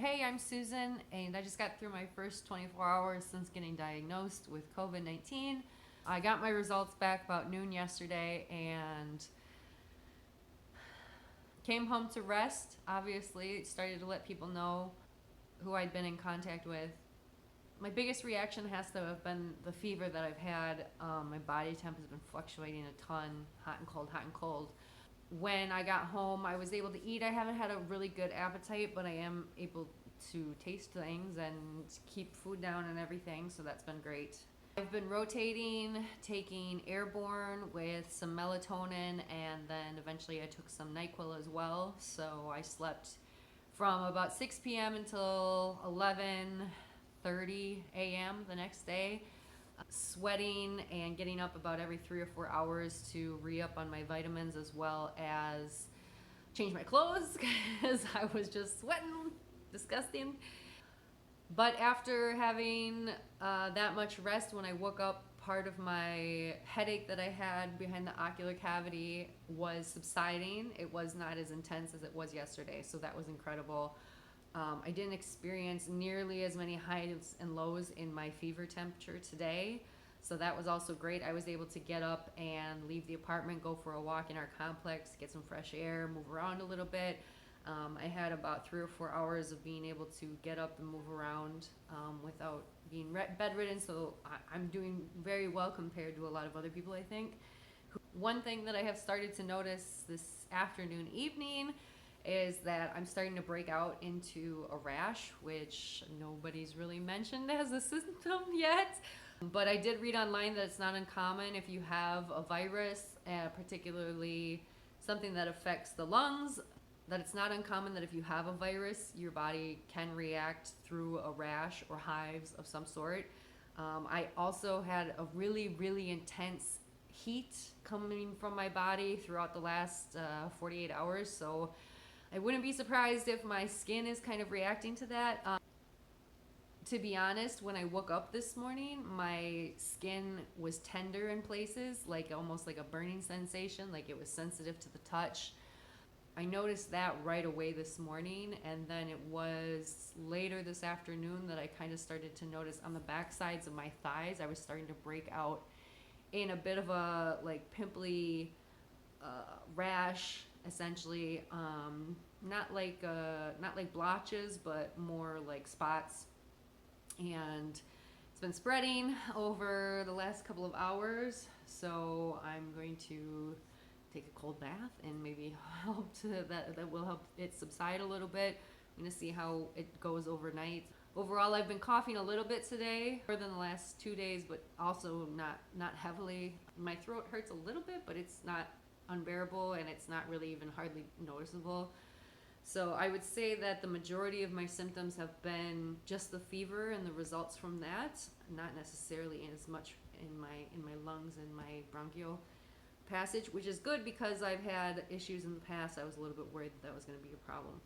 Hey, I'm Susan, and I just got through my first 24 hours since getting diagnosed with COVID-19. I got my results back about noon yesterday and came home to rest. Obviously, started to let people know who I'd been in contact with. My biggest reaction has to have been the fever that I've had. My body temp has been fluctuating a ton, hot and cold, hot and cold. When I got home, I was able to eat. I haven't had a really good appetite, but I am able to taste things and keep food down and everything, so that's been great. I've been rotating, taking airborne with some melatonin, and then eventually I took some NyQuil as well. So I slept from about 6 p.m. until 11:30 a.m. the next day, sweating and getting up about every 3 or 4 hours to re-up on my vitamins, as well as change my clothes because I was just sweating, disgusting. But after having that much rest, when I woke up, part of my headache that I had behind the ocular cavity was subsiding. It was not as intense as it was yesterday, so that was incredible. I didn't experience nearly as many highs and lows in my fever temperature today, so that was also great. I was able to get up and leave the apartment, go for a walk in our complex, get some fresh air, move around a little bit. I had about 3 or 4 hours of being able to get up and move around without being bedridden, so I'm doing very well compared to a lot of other people, I think. One thing that I have started to notice this afternoon, evening, is that I'm starting to break out into a rash, which nobody's really mentioned as a symptom yet. But I did read online that it's not uncommon if you have a virus, particularly something that affects the lungs, that it's not uncommon that if you have a virus, your body can react through a rash or hives of some sort. I also had a really, really intense heat coming from my body throughout the last 48 hours, so I wouldn't be surprised if my skin is kind of reacting to that. To be honest, when I woke up this morning, my skin was tender in places, like almost like a burning sensation, like it was sensitive to the touch. I noticed that right away this morning, and then it was later this afternoon that I kind of started to notice on the back sides of my thighs, I was starting to break out in a bit of a like pimply rash, essentially. Not like blotches, but more like spots, and it's been spreading over the last couple of hours. So I'm going to take a cold bath and maybe that will help it subside a little bit. I'm gonna see how it goes overnight. Overall, I've been coughing a little bit today, more than the last 2 days, but also not heavily. My throat hurts a little bit, but it's not unbearable, and it's not really even hardly noticeable. So I would say that the majority of my symptoms have been just the fever and the results from that, not necessarily as much in my lungs and my bronchial passage, which is good because I've had issues in the past. I was a little bit worried that was going to be a problem.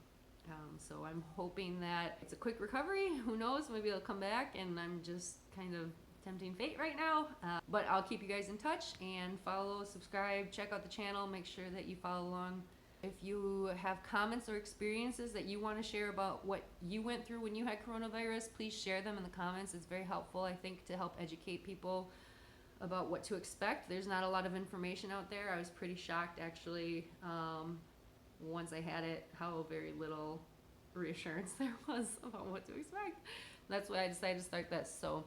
So I'm hoping that it's a quick recovery. Who knows? Maybe it'll come back, and I'm just kind of tempting fate right now. But I'll keep you guys in touch, and follow, subscribe, check out the channel. Make sure that you follow along. If you have comments or experiences that you want to share about what you went through when you had coronavirus, please share them in the comments. It's very helpful, I think, to help educate people about what to expect. There's not a lot of information out there. I was pretty shocked, actually, once I had it, how very little reassurance there was about what to expect. That's why I decided to start this. So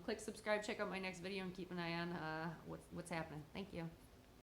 click subscribe, check out my next video, and keep an eye on what's happening. Thank you.